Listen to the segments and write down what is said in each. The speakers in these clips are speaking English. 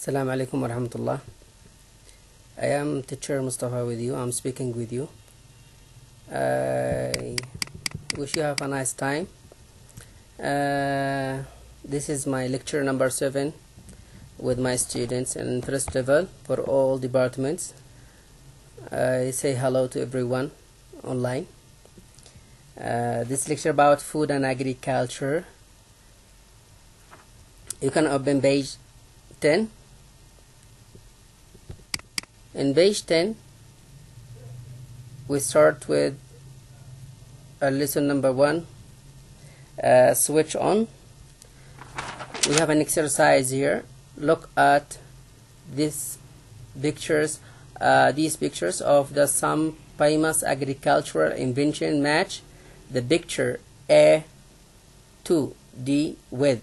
Assalamu alaikum wa rahmatullah. I am teacher Mustafa with you. I'm speaking with you. I wish you have a nice time. This is my lecture number 7 with my students in first level for all departments. I say hello to everyone online. This lecture about food and agriculture. You can open page 10. In page 10, we start with lesson number 1, switch on. We have an exercise here. Look at these pictures of the some famous agricultural invention. Match the picture A to D with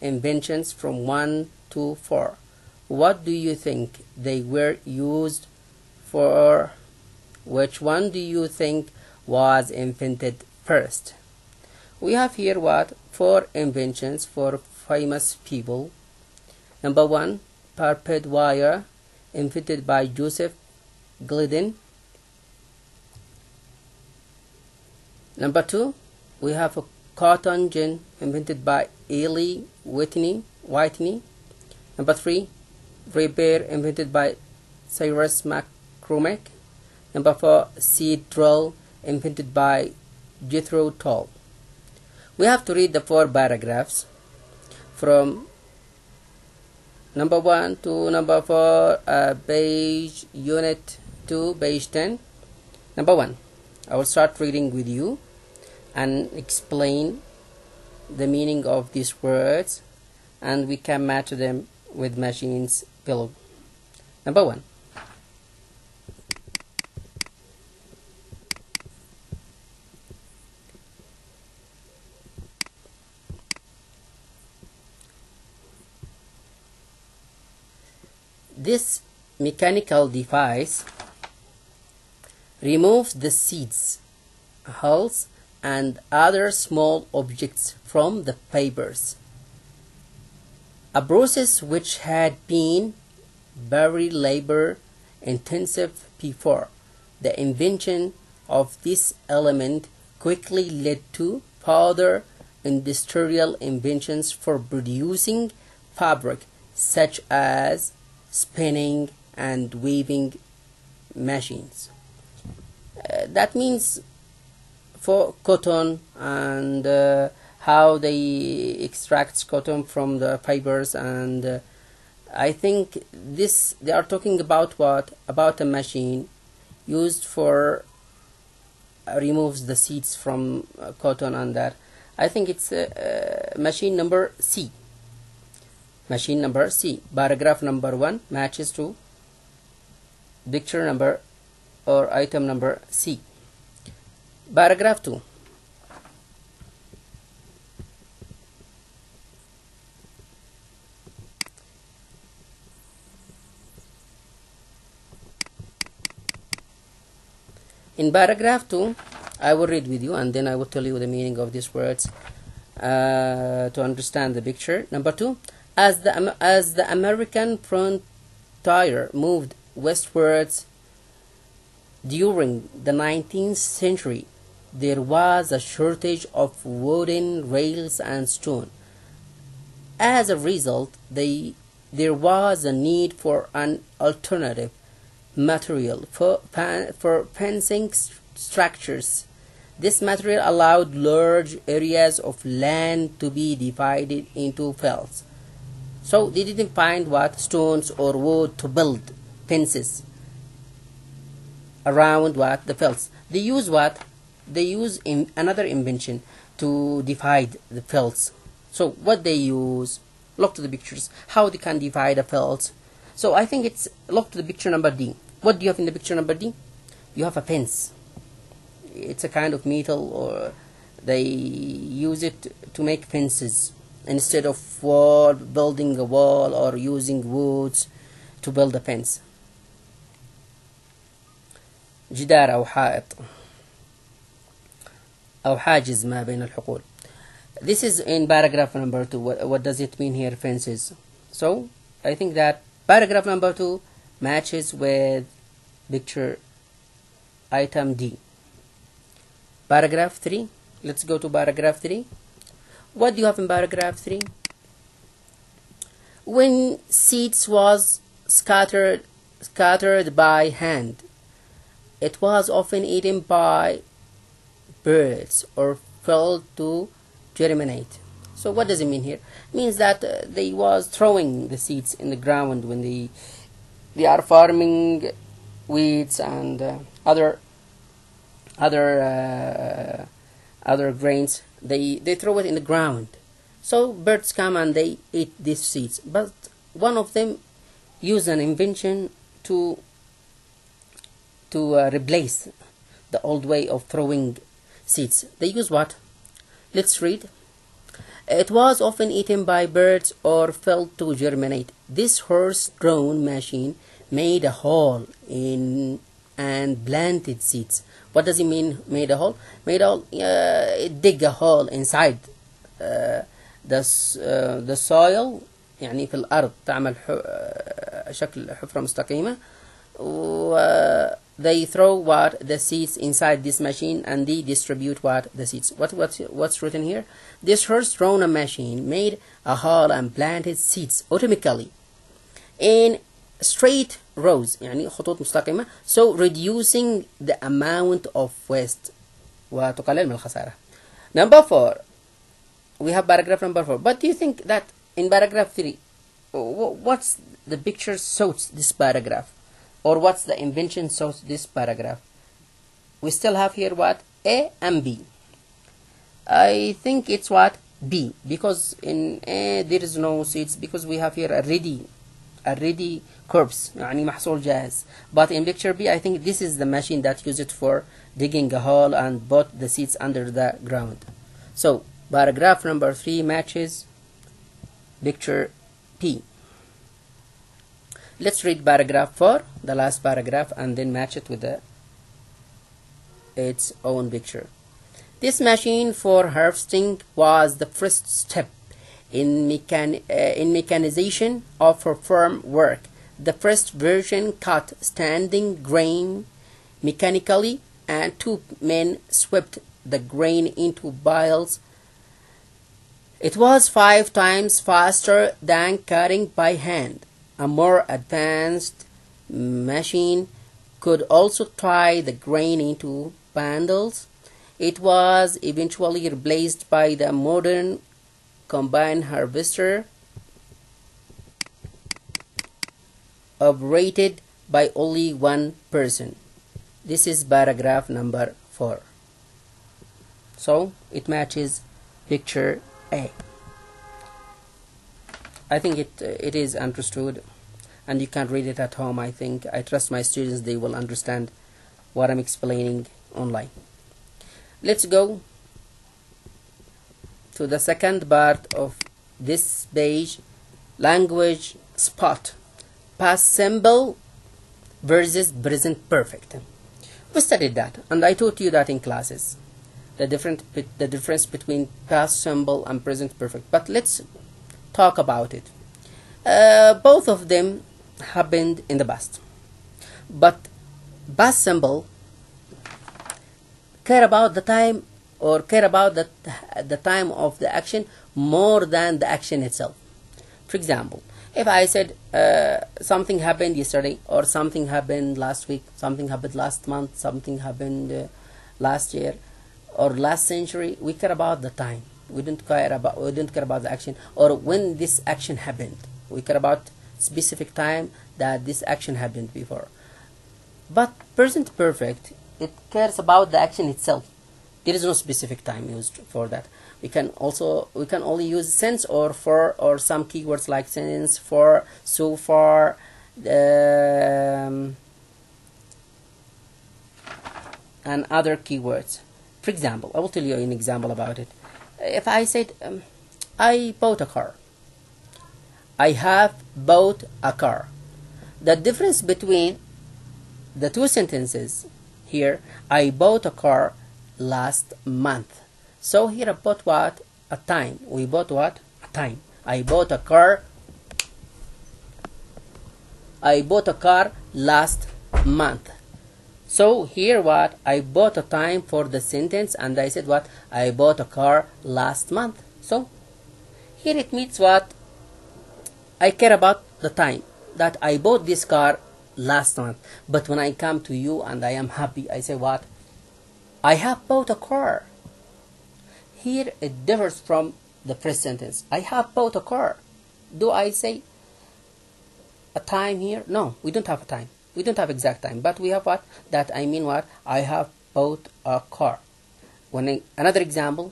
inventions from 1 to 4. What do you think they were used for? Which one do you think was invented first? We have here 4 inventions for famous people. Number 1, pulpit wire, invented by Joseph Glidden. Number 2, we have a cotton gin, invented by Eli Whitney. Number 3, repair, invented by Cyrus McCormick. Number 4, seed drill, invented by Jethro Tull. We have to read the 4 paragraphs from number 1 to number 4, page unit 2, page 10. Number 1, I will start reading with you and explain the meaning of these words, and we can match them with machines below. Number 1, this mechanical device removes the seeds, hulls, and other small objects from the papers, a process which had been very labor intensive before. The invention of this element quickly led to further industrial inventions for producing fabric, such as spinning and weaving machines. That means for cotton and how they extract cotton from the fibers, and I think they are talking about about a machine used for removes the seeds from cotton, and that I think it's machine number C. Machine number C. Paragraph number 1 matches to picture number or item number C. Paragraph 2. In paragraph 2, I will read with you and then I will tell you the meaning of these words to understand the picture. Number 2, as the American frontier moved westwards during the 19th century, there was a shortage of wooden rails and stone. As a result, there was a need for an alternative material for fencing structures. This material allowed large areas of land to be divided into felts. So they didn't find stones or wood to build fences around the felts. They use another invention to divide the felts. So what they use, look to the pictures how they can divide the felts. So I think look to the picture number D. What do you have in the picture number D? You have a fence. It's a kind of metal, or they use it to make fences instead of building a wall or using woods to build a fence. جدار أو حائط أو حاجز ما بين الحقول. This is in paragraph number 2. What does it mean here, fences? So I think that Paragraph number 2 matches with picture item D. Paragraph 3. Let's go to paragraph 3. What do you have in paragraph 3? When seeds was scattered by hand, it was often eaten by birds or failed to germinate. So what does it mean here? It means that they was throwing the seeds in the ground when they are farming wheats and other grains. They throw it in the ground, so birds come and they eat these seeds. But one of them used an invention to replace the old way of throwing seeds. They use what? Let's read. It was often eaten by birds or failed to germinate. This horse-drawn machine made a hole in and planted seeds. What does it mean, made a hole? Made a hole, dig a hole inside the soil، يعني في الأرض تعمل شكل حفرة مستقيمة، they throw what? The seeds inside this machine and they distribute what? The seeds. What's written here? This horse-drawn machine made a hole and planted seeds automatically in straight rows، يعني خطوط مستقيمة، so reducing the amount of waste وتقلل من الخسارة. Number 4, we have paragraph number 4. But do you think that in paragraph 3, what's the picture suits this paragraph, or what's the invention suits this paragraph? We still have here what? A and B. I think it's what? B, because in A there is no seeds, because we have here a ready corpse، يعني محصول جاهز. But in picture B, I think this is the machine that used it for digging a hole and put the seeds under the ground. So paragraph number 3 matches picture P. Let's read paragraph 4, the last paragraph, and then match it with its own picture. This machine for harvesting was the first step in mechanization of farm work. The first version cut standing grain mechanically, and 2 men swept the grain into piles. It was 5 times faster than cutting by hand. A more advanced machine could also tie the grain into bundles. It was eventually replaced by the modern combine harvester, operated by only one person. This is paragraph number 4. So it matches picture A. I think it is understood, and you can read it at home. I trust my students, they will understand what I'm explaining online. Let's go to the second part of this page, language spot. Past simple versus present perfect. We studied that, and I taught you that in classes, the difference between past simple and present perfect. But let's talk about it. Both of them happened in the past, but past simple care about the time, or care about the time of the action more than the action itself. For example, if I said something happened yesterday, or something happened last week, something happened last month, something happened last year or last century, we care about the time. We don't care about the action, or when this action happened. We care about specific time that this action happened before. But present perfect, it cares about the action itself. There is no specific time used for that. We can only use since or for, or some keywords like since, for, so far, and other keywords. For example, I will tell you an example about it. If I said I bought a car, I have bought a car. The difference between the two sentences here, I bought a car last month. So here I bought what? A time. We bought what? A time. I bought a car I bought a car last month. So here what, I bought a time for the sentence, and I said what, I bought a car last month. So here it means what, I care about the time that I bought this car last month. But when I come to you and I am happy, I say what, I have bought a car. Here it differs from the first sentence. I have bought a car. Do I say a time here? No, we don't have a time. We don't have exact time, but we have what, that I mean what, I have bought a car. Another example,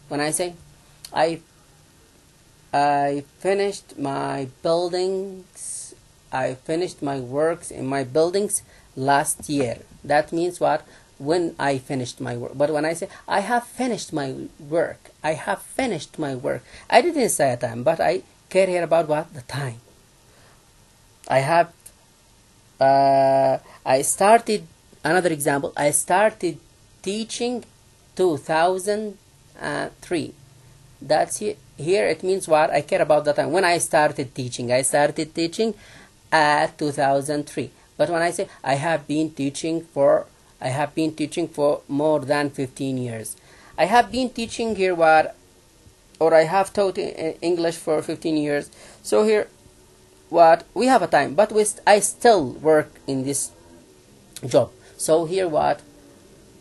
when I say I finished my buildings, I finished my works in my buildings last year. That means what, when I finished my work. But when I say I have finished my work, I have finished my work, I didn't say a time, but I care here about what, the time. I started, another example, I started teaching 2003. That's here it means what, I care about the time. When I started teaching at 2003. But when I say I have been teaching for more than 15 years. I have been teaching here what, or I have taught English for 15 years. So here what, we have a time, but I still work in this job. So here what,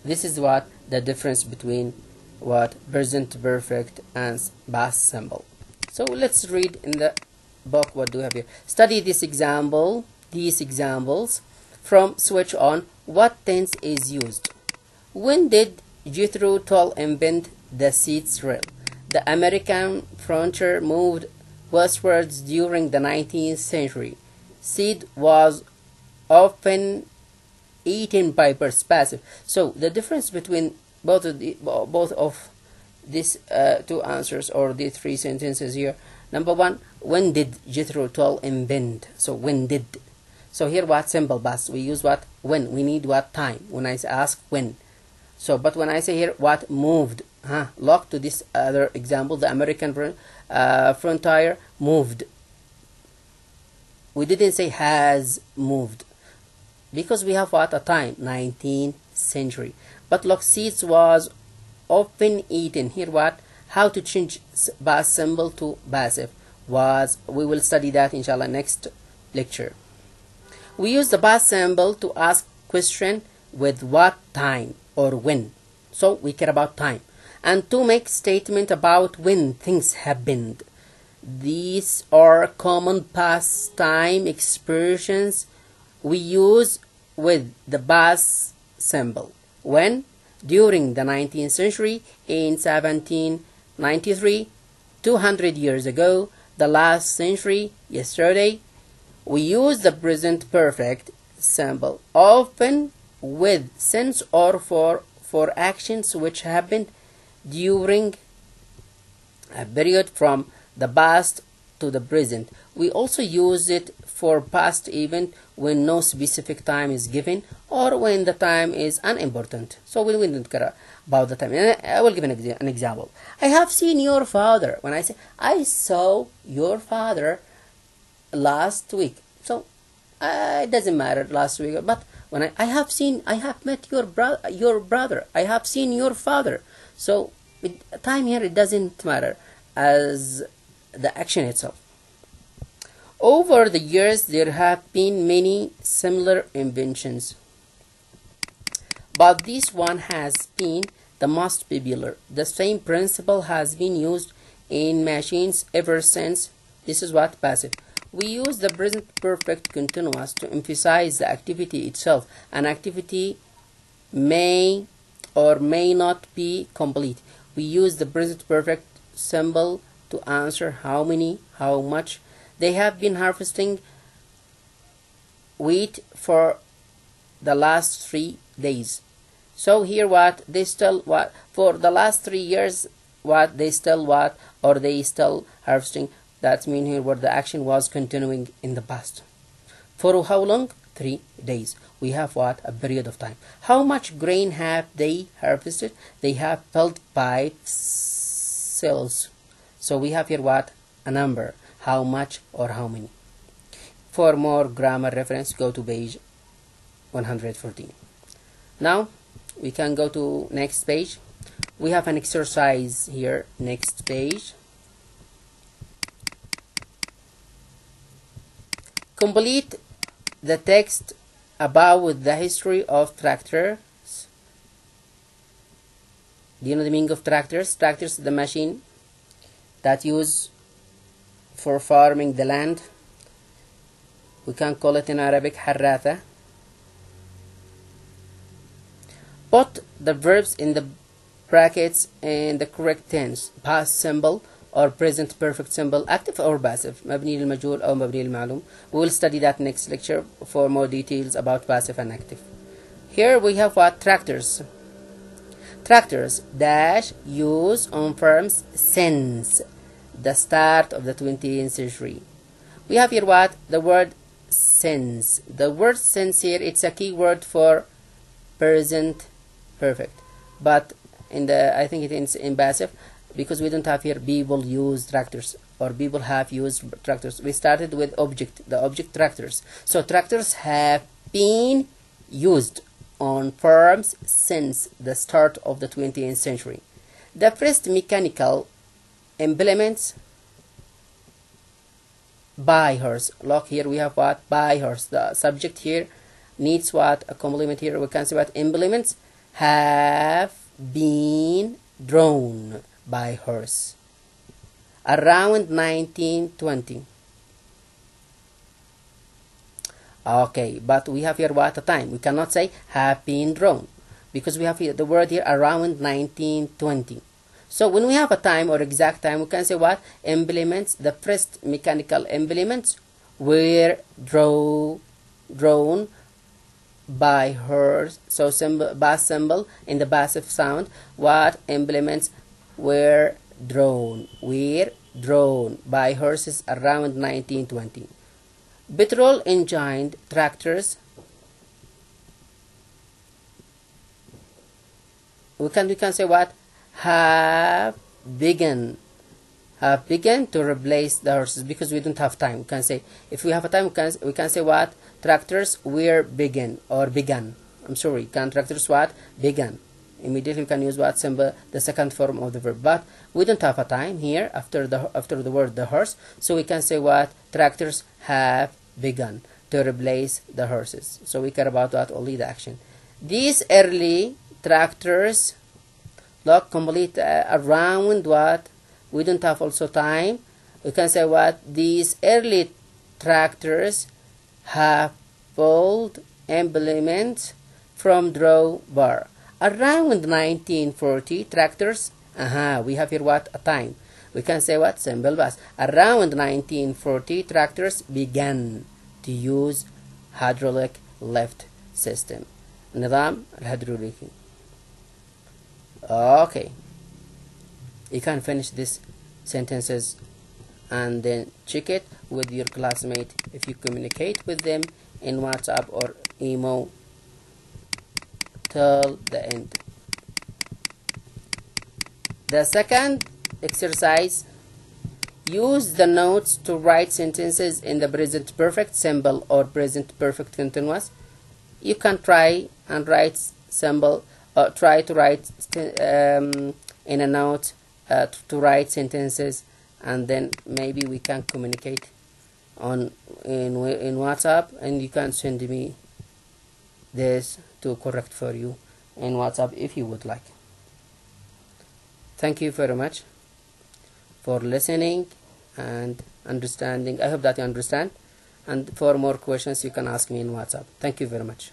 this is what the difference between what, present perfect and past simple. So let's read in the book what do we have here. Study these examples from switch on. What tense is used? When did Jethro Tull invent the seats rail? The American frontier moved westwards during the 19th century. Seed was often eaten by birds. Passive. So the difference between both of these two answers, or the three sentences here. Number one, when did Jethro Tull invent? So when did. So here what, simple past, we use what, when. We need what, time. When I ask when. So but when I say here what, moved, look to this other example, the American frontier moved. We didn't say has moved, because we have what, a time, 19th century. But look, seeds was often eaten. Here what, how to change past symbol to passive was, we will study that inshallah next lecture. We use the past symbol to ask question with what time or when. So we care about time. And to make statement about when things happened. These are common past time expressions we use with the past symbol. When, during the 19th century, in 1793, 200 years ago, the last century, yesterday. We use the present perfect symbol often with since or for actions which happened during a period from the past to the present. We also use it for past event when no specific time is given or when the time is unimportant. So we don't care about the time. And I will give an example. I have seen your father. When I say I saw your father last week, so it doesn't matter last week. But when I have met your brother. I have seen your father. So time here, it doesn't matter as the action itself. Over the years, there have been many similar inventions, but this one has been the most popular. The same principle has been used in machines ever since. This is what passive. We use the present perfect continuous to emphasize the activity itself. An activity may or may not be complete. We use the present perfect symbol to answer how many, how much. They have been harvesting wheat for the last 3 days. So here what, they still what, for the last 3 years, what, they still what, or they still harvesting. That means here where the action was continuing in the past. For how long? 3 days. We have what, a period of time. How much grain have they harvested? They have filled 5 cells. So we have here what, a number. How much or how many. For more grammar reference, go to page 114. Now we can go to next page. We have an exercise here. Next page. Complete the text about the history of tractors. Do you know the meaning of tractors? Tractors, the machine that use for farming the land. We can call it in Arabic harratha. Put the verbs in the brackets in the correct tense. Past simple or present perfect simple, active or passive, مبني للمجهول أو مبني للمعلوم. We will study that next lecture for more details about passive and active. Here we have what? Tractors. Tractors dash use on farms since the start of the 20th century. We have here what? The word since. The word since here, it's a key word for present perfect, but in the I think it is in passive, because we don't have here people use tractors or people have used tractors. We started with object, the object tractors. So tractors have been used on farms since the start of the 20th century. The first mechanical implements by horse. Look, here we have what? By horse. The subject here needs what? A complement here. We can say what? Implements have been drawn by horse around 1920. Okay, but we have here what? A time. We cannot say have been drawn because we have here the word here around 1920. So when we have a time or exact time, we can say what? Implements, the first mechanical implements were drawn by her. So symbol, past symbol in the passive sound. What implements were drawn? Were drawn by horses around 1920. Petrol engined tractors. We can say what? Have begun to replace the horses, because we don't have time. We can say, if we have a time, we can say what? Tractors were begun or began. I'm sorry, tractors what? Began. Immediately we can use what symbol? The second form of the verb. But we don't have a time here after the word the horse, so we can say what? Tractors have begun to replace the horses. So we care about what? Only the action. These early tractors, look, complete around what? We don't have also time. We can say what? These early tractors have pulled implements from drawbar. Around 1940, tractors, we have here what? A time. We can say what? Simple past. Around 1940, tractors began to use hydraulic lift system. نظام الهيدروليكي. Okay, you can finish these sentences and then check it with your classmate if you communicate with them in WhatsApp or email till the end. The second exercise, use the notes to write sentences in the present perfect simple or present perfect continuous. You can try and write simple, or try to write in a note to write sentences, and then maybe we can communicate in WhatsApp, and you can send me this to correct for you in WhatsApp if you would like. Thank you very much for listening and understanding. I hope that you understand, and for more questions you can ask me in WhatsApp. Thank you very much.